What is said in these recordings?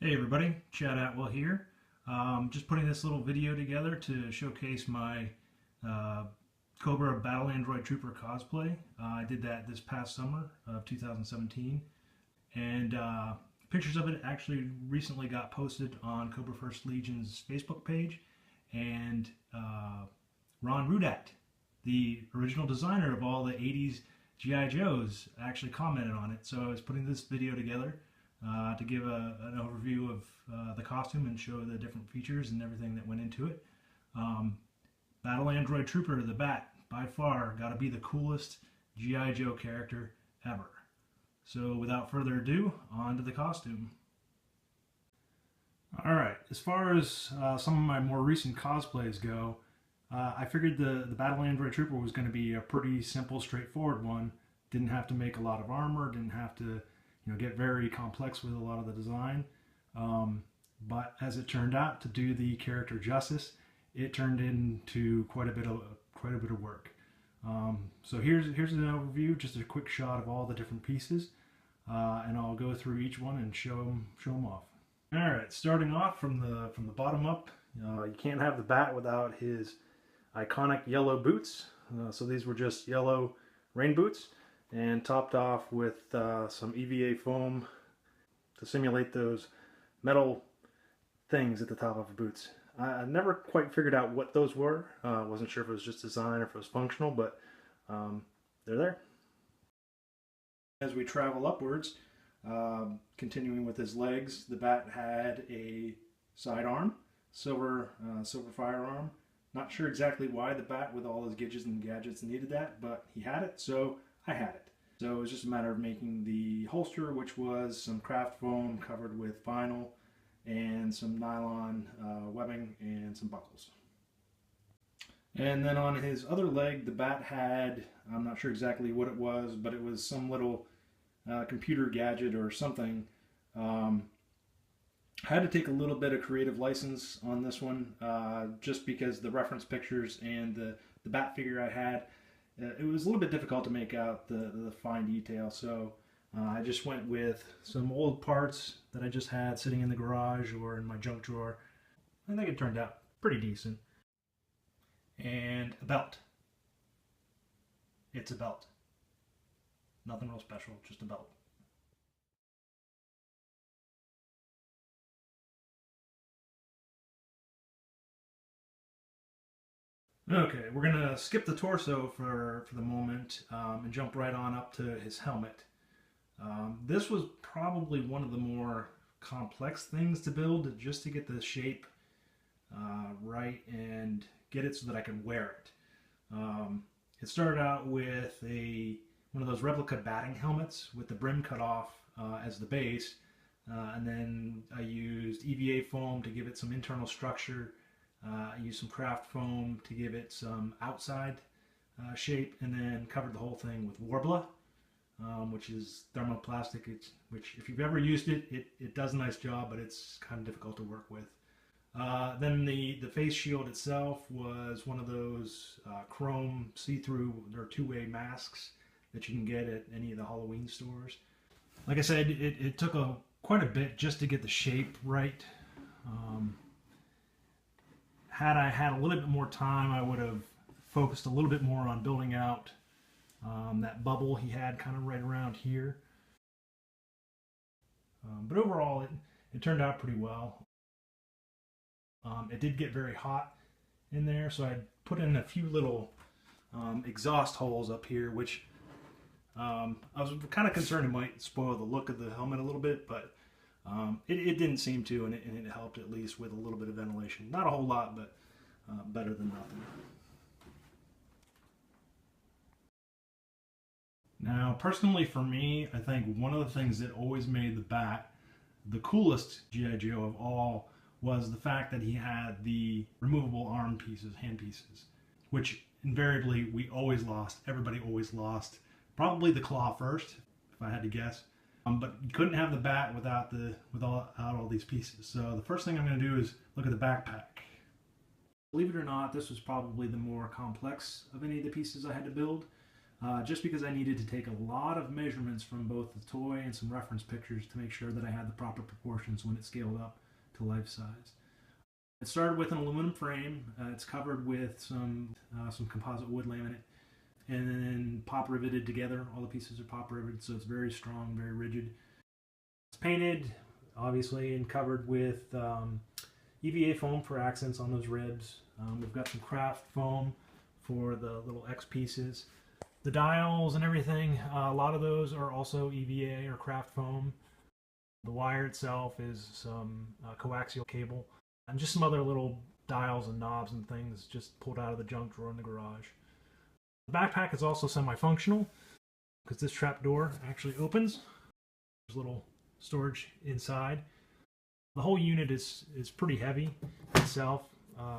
Hey everybody, Chad Atwell here. Just putting this little video together to showcase my uh, Cobra Battle Android Trooper cosplay. I did that this past summer of 2017, and pictures of it actually recently got posted on Cobra First Legion's Facebook page, and Ron Rudat, the original designer of all the 80s G.I. Joes, actually commented on it. So I was putting this video together to give an overview of the costume and show the different features and everything that went into it. Battle Android Trooper, the Bat, by far, got to be the coolest G.I. Joe character ever. So without further ado, on to the costume. Alright, as far as some of my more recent cosplays go, I figured the Battle Android Trooper was going to be a pretty simple, straightforward one. Didn't have to make a lot of armor, didn't have to get very complex with a lot of the design. But as it turned out, to do the character justice, it turned into quite a bit of work. So here's an overview, just a quick shot of all the different pieces, and I'll go through each one and show them off. All right, starting off from the bottom up, you can't have the Bat without his iconic yellow boots. So these were just yellow rain boots, and topped off with some EVA foam to simulate those metal things at the top of the boots. I never quite figured out what those were. Wasn't sure if it was just design or if it was functional, but they're there. As we travel upwards, continuing with his legs, the Bat had a sidearm, silver firearm. Not sure exactly why the Bat, with all his gadgets and gadgets, needed that, but he had it, so I had it. So it was just a matter of making the holster, which was some craft foam covered with vinyl and some nylon webbing and some buckles. And then on his other leg, the Bat had, I'm not sure exactly what it was, but it was some little computer gadget or something. I had to take a little bit of creative license on this one, just because the reference pictures and the Bat figure I had, it was a little bit difficult to make out the fine detail. So I just went with some old parts that I just had sitting in the garage or in my junk drawer. I think it turned out pretty decent. And a belt. It's a belt. Nothing real special, just a belt. Okay, we're going to skip the torso for the moment and jump right on up to his helmet. This was probably one of the more complex things to build, just to get the shape right and get it so that I could wear it. It started out with one of those replica batting helmets with the brim cut off as the base, and then I used EVA foam to give it some internal structure. I used some craft foam to give it some outside shape, and then covered the whole thing with Warbler, which is thermoplastic. Which, if you've ever used it, it does a nice job, but it's kind of difficult to work with. Then the face shield itself was one of those chrome see-through or two-way masks that you can get at any of the Halloween stores. Like I said, it took quite a bit just to get the shape right. Had I had a little bit more time, I would have focused a little bit more on building out that bubble he had kind of right around here. But overall, it turned out pretty well. It did get very hot in there, so I put in a few little exhaust holes up here, which I was kind of concerned it might spoil the look of the helmet a little bit, but it didn't seem to, and it helped at least with a little bit of ventilation. Not a whole lot, but better than nothing. Now, personally for me, I think one of the things that always made the Bat the coolest G.I. Joe of all was the fact that he had the removable arm pieces, hand pieces, which invariably we always lost. Everybody always lost. Probably the claw first, if I had to guess. But you couldn't have the Bat without all these pieces. So the first thing I'm going to do is look at the backpack. Believe it or not, this was probably the more complex of any of the pieces I had to build. just because I needed to take a lot of measurements from both the toy and some reference pictures to make sure that I had the proper proportions when it scaled up to life size. It started with an aluminum frame. It's covered with some composite wood laminate, and then pop riveted together. All the pieces are pop riveted, so it's very strong, very rigid. It's painted, obviously, and covered with EVA foam for accents on those ribs. We've got some craft foam for the little X pieces. The dials and everything, a lot of those are also EVA or craft foam. The wire itself is some coaxial cable, and just some other little dials and knobs and things just pulled out of the junk drawer in the garage. The backpack is also semi-functional because this trap door actually opens. There's a little storage inside. The whole unit is pretty heavy itself,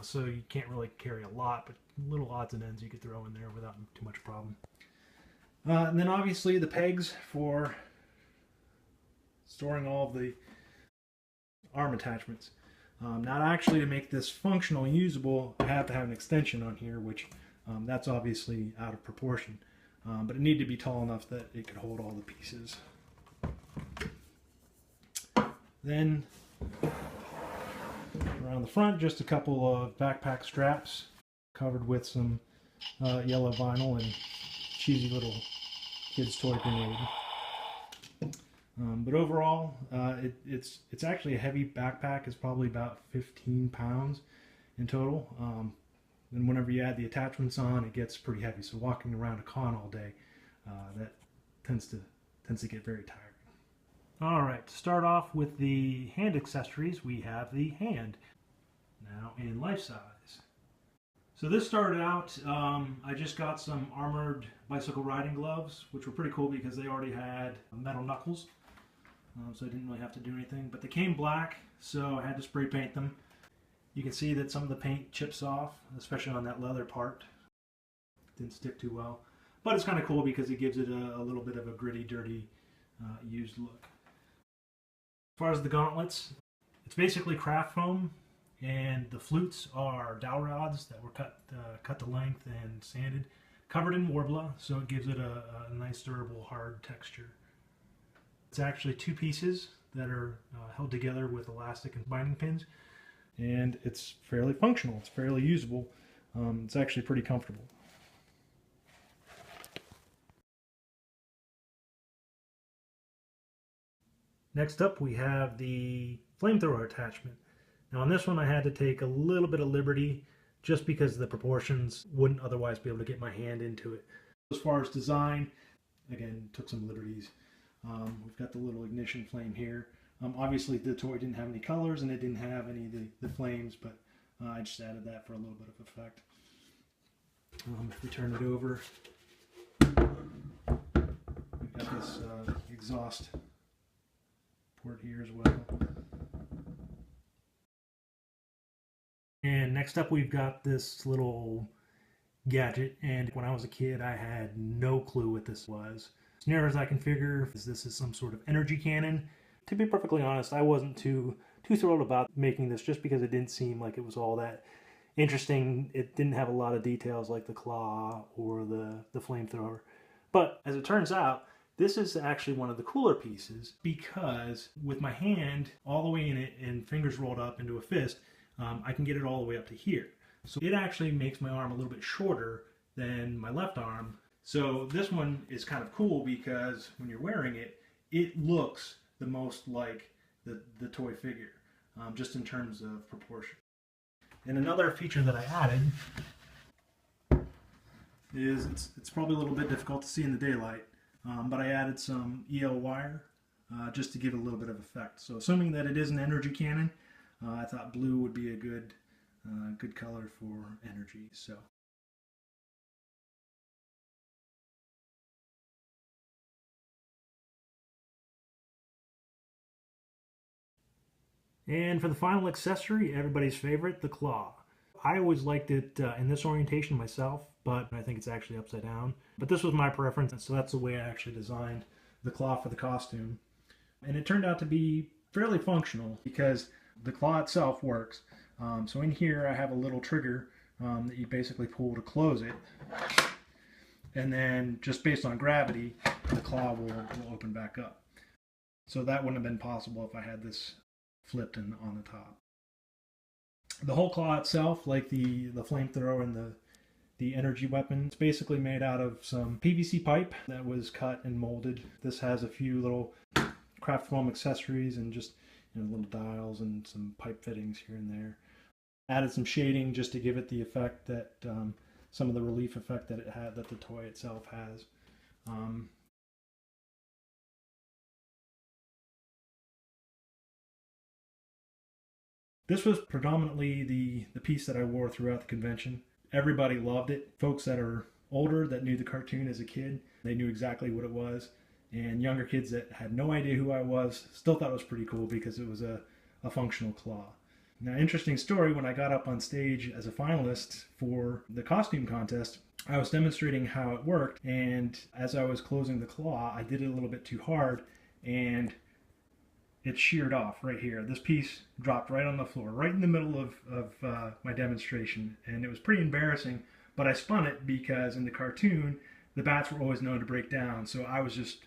so you can't really carry a lot, but little odds and ends you could throw in there without too much problem. And then obviously the pegs for storing all of the arm attachments. Not actually to make this functional and usable, I have to have an extension on here, which that's obviously out of proportion. But it needed to be tall enough that it could hold all the pieces. Then around the front, just a couple of backpack straps covered with some yellow vinyl and cheesy little kids toy grenade. But overall, it's actually a heavy backpack. It's probably about 15 pounds in total. And whenever you add the attachments on, it gets pretty heavy. So walking around a con all day, that tends to get very tiring. All right, to start off with the hand accessories, we have the hand, now in life size. So this started out, I just got some armored bicycle riding gloves, which were pretty cool because they already had metal knuckles. So I didn't really have to do anything, but they came black, so I had to spray paint them. You can see that some of the paint chips off, especially on that leather part. Didn't stick too well, but it's kind of cool because it gives it a little bit of a gritty, dirty, used look. As far as the gauntlets, it's basically craft foam, and the flutes are dowel rods that were cut to length and sanded, covered in Warbler, so it gives it a nice, durable, hard texture. It's actually two pieces that are held together with elastic and binding pins, and it's fairly functional. It's fairly usable. It's actually pretty comfortable. Next up, we have the flamethrower attachment. Now on this one, I had to take a little bit of liberty just because the proportions wouldn't otherwise be able to get my hand into it. As far as design, again, took some liberties. We've got the little ignition flame here. Obviously the toy didn't have any colors and it didn't have any of the flames, but I just added that for a little bit of effect. If we turn it over, we've got this exhaust port here as well. And next up we've got this little gadget, and when I was a kid I had no clue what this was. As near as I can figure, this is some sort of energy cannon. To be perfectly honest, I wasn't too thrilled about making this just because it didn't seem like it was all that interesting. It didn't have a lot of details like the claw or the flamethrower. But as it turns out, this is actually one of the cooler pieces because with my hand all the way in it and fingers rolled up into a fist, I can get it all the way up to here. So it actually makes my arm a little bit shorter than my left arm. So this one is kind of cool because when you're wearing it, it looks the most like the toy figure, just in terms of proportion. And another feature that I added is, it's probably a little bit difficult to see in the daylight, but I added some EL wire just to give it a little bit of effect. So assuming that it is an energy cannon, I thought blue would be a good color for energy. So. And for the final accessory, everybody's favorite, the claw. I always liked it in this orientation myself, but I think it's actually upside down. But this was my preference, so that's the way I actually designed the claw for the costume. And it turned out to be fairly functional because the claw itself works. So in here I have a little trigger that you basically pull to close it. and then just based on gravity, the claw will open back up. So that wouldn't have been possible if I had this flipped on the top. The whole claw itself, like the flamethrower and the energy weapon, it's basically made out of some PVC pipe that was cut and molded. This has a few little craft foam accessories and just little dials and some pipe fittings here and there. Added some shading just to give it the effect that some of the relief effect that it had, that the toy itself has. This was predominantly the piece that I wore throughout the convention. Everybody loved it. Folks that are older that knew the cartoon as a kid, they knew exactly what it was. And younger kids that had no idea who I was still thought it was pretty cool because it was a functional claw. Now, interesting story, when I got up on stage as a finalist for the costume contest, I was demonstrating how it worked, and as I was closing the claw, I did it a little bit too hard, and it sheared off right here. This piece dropped right on the floor, right in the middle of my demonstration, and it was pretty embarrassing, but I spun it because in the cartoon, the bats were always known to break down, so I was just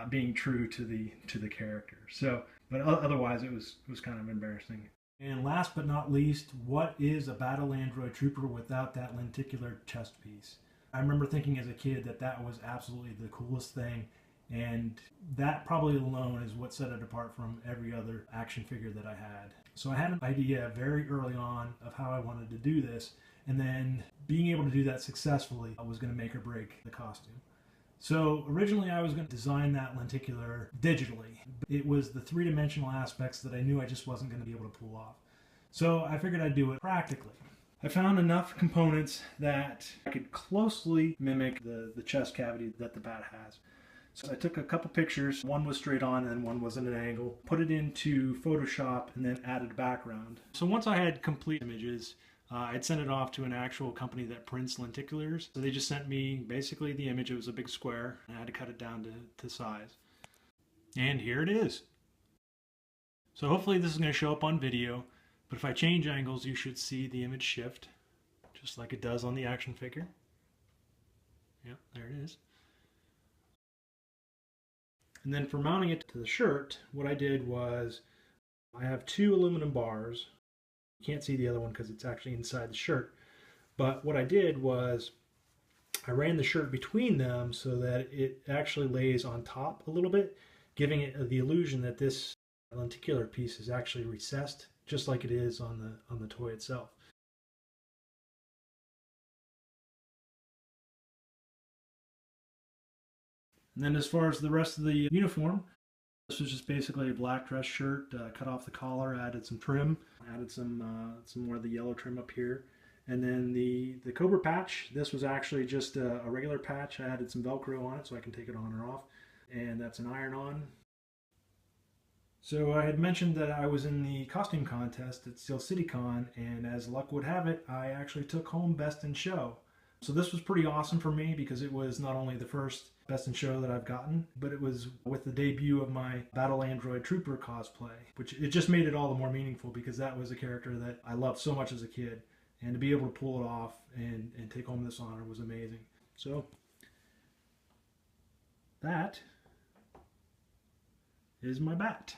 being true to the character. So, but otherwise, it was kind of embarrassing. And last but not least, what is a battle android trooper without that lenticular chest piece? I remember thinking as a kid that that was absolutely the coolest thing, and that probably alone is what set it apart from every other action figure that I had. So I had an idea very early on of how I wanted to do this, and then being able to do that successfully was going to make or break the costume. So originally I was going to design that lenticular digitally. It was the three-dimensional aspects that I knew I just wasn't going to be able to pull off. So I figured I'd do it practically. I found enough components that I could closely mimic the chest cavity that the bat has. So I took a couple pictures. One was straight on and one was at an angle. Put it into Photoshop and then added background. So once I had complete images, I'd send it off to an actual company that prints lenticulars. So they just sent me basically the image. It was a big square, and I had to cut it down to size. And here it is. So hopefully this is going to show up on video, but if I change angles, you should see the image shift, just like it does on the action figure. Yep, there it is. And then for mounting it to the shirt, what I did was I have two aluminum bars. You can't see the other one because it's actually inside the shirt. But what I did was I ran the shirt between them so that it actually lays on top a little bit, giving it the illusion that this lenticular piece is actually recessed, just like it is on the toy itself. And then as far as the rest of the uniform, this was just basically a black dress shirt, cut off the collar, added some trim, added some more of the yellow trim up here. And then the Cobra patch, this was actually just a regular patch. I added some Velcro on it so I can take it on or off. And that's an iron-on. So I had mentioned that I was in the costume contest at Steel City Con, and as luck would have it, I actually took home Best in Show. So this was pretty awesome for me because it was not only the first Best in Show that I've gotten, but it was with the debut of my Battle Android Trooper cosplay, which it just made it all the more meaningful because that was a character that I loved so much as a kid. And to be able to pull it off and take home this honor was amazing. So that is my bat.